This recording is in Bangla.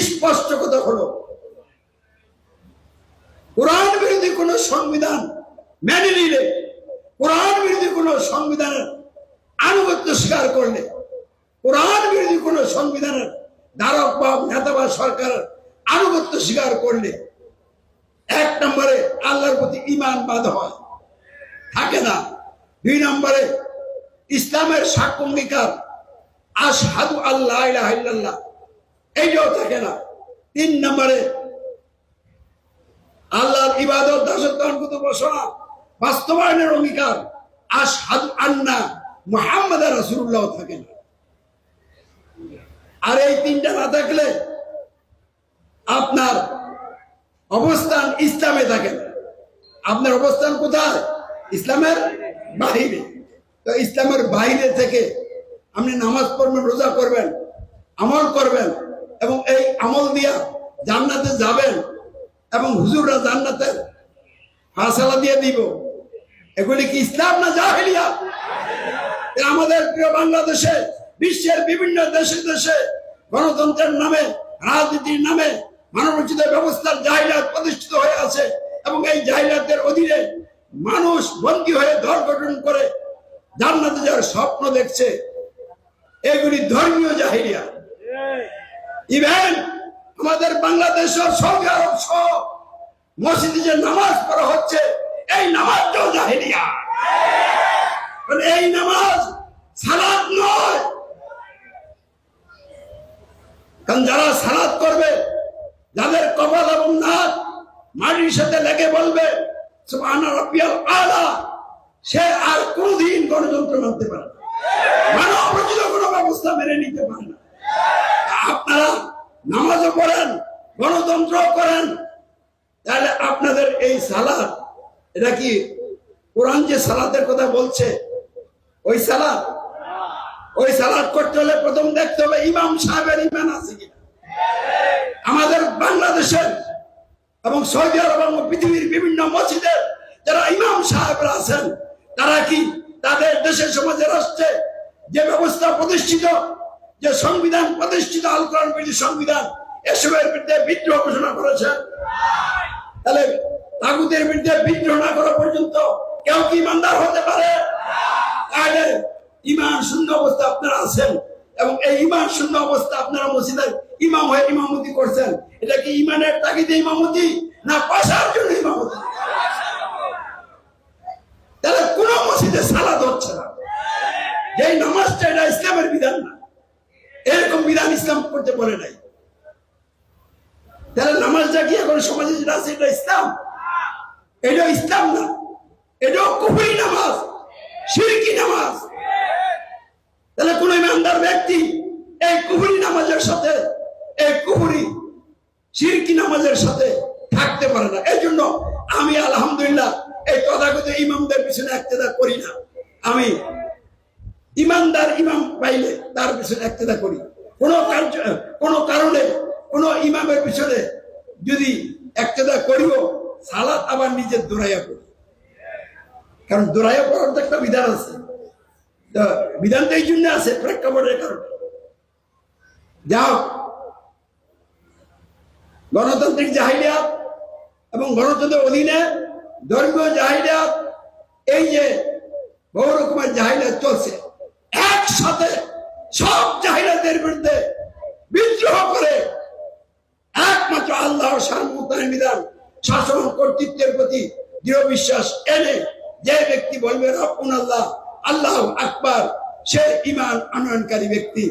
স্পষ্ট কথা হলো, কোরআন বিরোধী কোন সংবিধান মেনে নিলে, কোরআন বিরোধী কোন সংবিধানের আনুগত্য স্বীকার করলে, কোরআন বিরোধী কোন সংবিধানের ধারক বা নেতা বা সরকারের আনুগত্য স্বীকার করলে এক নম্বরে আল্লাহর প্রতি ঈমান বাদ হয়, থাকে না। দুই নম্বরে ইসলামের সাক্ষ্য অঙ্গীকার আশহাদু আল্লা ইলাহা ইল্লাল্লাহ এইটাও থাকে না। তিন নম্বরে আল্লাহর ইবাদত দাসত্ব ঘোষণা বাস্তবায়নের অঙ্গীকার আশহাদু আন্না মুহাম্মাদুর রাসূলুল্লাহ থাকে না। আর এই তিনটা না থাকলে আপনার অবস্থান ইসলামে থাকে না। আপনার অবস্থান কোথায়? ইসলামের বাহিরে। তো ইসলামের বাইরে থেকে আপনি নামাজ পড়বেন, রোজা করবেন, আমল করবেন এবং এই আমল দিয়া জান্নাতে যাবেন এবং হুজুররা জান্নাতের ফায়সালা দিয়ে দিব, এগুলি কি ইসলাম না জাহেলিয়া? আমাদের প্রিয় বাংলাদেশে বিশ্বের বিভিন্ন দেশে দেশে গণতন্ত্রের নামে, রাজনীতির নামে মানবরচিত ব্যবস্থার জাহিলিয়াত প্রতিষ্ঠিত হয়ে আছে এবং এই জাহিলিয়াতের অধীনে মানুষ বন্দী হয়ে দল গঠন করে জান্নাতে যাওয়ার স্বপ্ন দেখছে। এগুলি ধর্মীয় জাহিলিয়াত। ইভেন আমাদের বাংলাদেশ ও সৌদি আরব সহ মসজিদে যে নামাজ পড়া হচ্ছে, এই নামাজটাও জাহিলিয়াত। এই নামাজ সালাত নয়। কারণ যারা সালাত করবে, যাদের কপাল এবং নাক মাটির সাথে লেগে বলবে সুবহানা রাব্বিয়াল আলা, সে আর কোনদিন গণতন্ত্র মানতে পারে না, মানবরচিত কোনো ব্যবস্থা মেনে নিতে পারে না। আপনারা নামাজও পড়েন, গণতন্ত্র করেন, তাহলে আপনাদের এই সালাত, এটা কি কোরআন যে সালাতের কথা বলছে ওই সালাত? ওই সালাত করতে হলে প্রথম দেখতে হবে ইমাম সাহেবের ঈমান আছে কিনা। আমাদের বাংলাদেশের এবং সৌদি আরব এবং পৃথিবীর বিভিন্ন মসজিদের যারা ইমাম সাহেবরা আছেন, তারা কি তাদের দেশের সমাজে রাষ্ট্রে যে ব্যবস্থা প্রতিষ্ঠিত, যে সংবিধান প্রতিষ্ঠিত, আল কোরআন বিরোধী সংবিধান, এসবের বিরুদ্ধে বিদ্রোহ ঘোষণা করেছেন? তাহলে তাগুতের বিরুদ্ধে বিদ্রোহ না করা পর্যন্ত কেউ কি ইমানদার হতে পারে? তাহলে ঈমান শূন্য অবস্থা আপনারা আছেন এবং এই ঈমান শূন্য অবস্থা আপনারা মসজিদের ইমাম হয়ে ইমামতি করছেন। এটা কি ঈমানের তাগিদে ইমামতি না পয়সার জন্য ইমামতি? তাহলে কোন মসজিদে সালাত হচ্ছে না। এই নামাজটা এটা ইসলামের বিধান না, এরকম বিধান ইসলাম করতে পারে নাই। তাহলে নামাজটা কি এখন সমাজে যেটা আছে এটা ইসলাম? এটা ইসলাম না, এটাও কুফরি নামাজ, শিরকি নামাজ। তাহলে কোন ইমানদার ব্যক্তি এই কুফরি নামাজের সাথে, এই কুফরি শিরকি নামাজের সাথে থাকতে পারে না। এই জন্য আমি আলহামদুলিল্লাহ এই তথাগত ইমামদের পিছনে ইক্তেদা করি না। আমি ইমানদার ইমাম পাইলে তার পিছনে ইক্তেদা করি। কোন কারণে কোন ইমামের পিছনে যদি ইক্তেদা করিও, সালাত আবার নিজের দৌড়াইয়া করি। কারণ দৌড়াইয়া পড়ার তো একটা বিধান আছে, বিধানটা এই জন্য আছে প্রেক্ষাপটের কারণে। যাও, গণতান্ত্রিক জাহিলিয়াত এবং গণতন্ত্রের অধীনে ধর্মীয় জাহিলিয়াত, এই যে বহু রকমের জাহিলিয়াত চলছে, একসাথে সব জাহিলিয়াতের বিরুদ্ধে বিদ্রোহ করে একমাত্র আল্লাহর সার্বভৌমত্বের বিধান, শাসন কর্তৃত্বের প্রতি দৃঢ় বিশ্বাস এনে যে ব্যক্তি বলবে রব্বুনা আল্লাহ, আল্লাহু আকবার, সে ঈমান আনয়নকারী ব্যক্তি।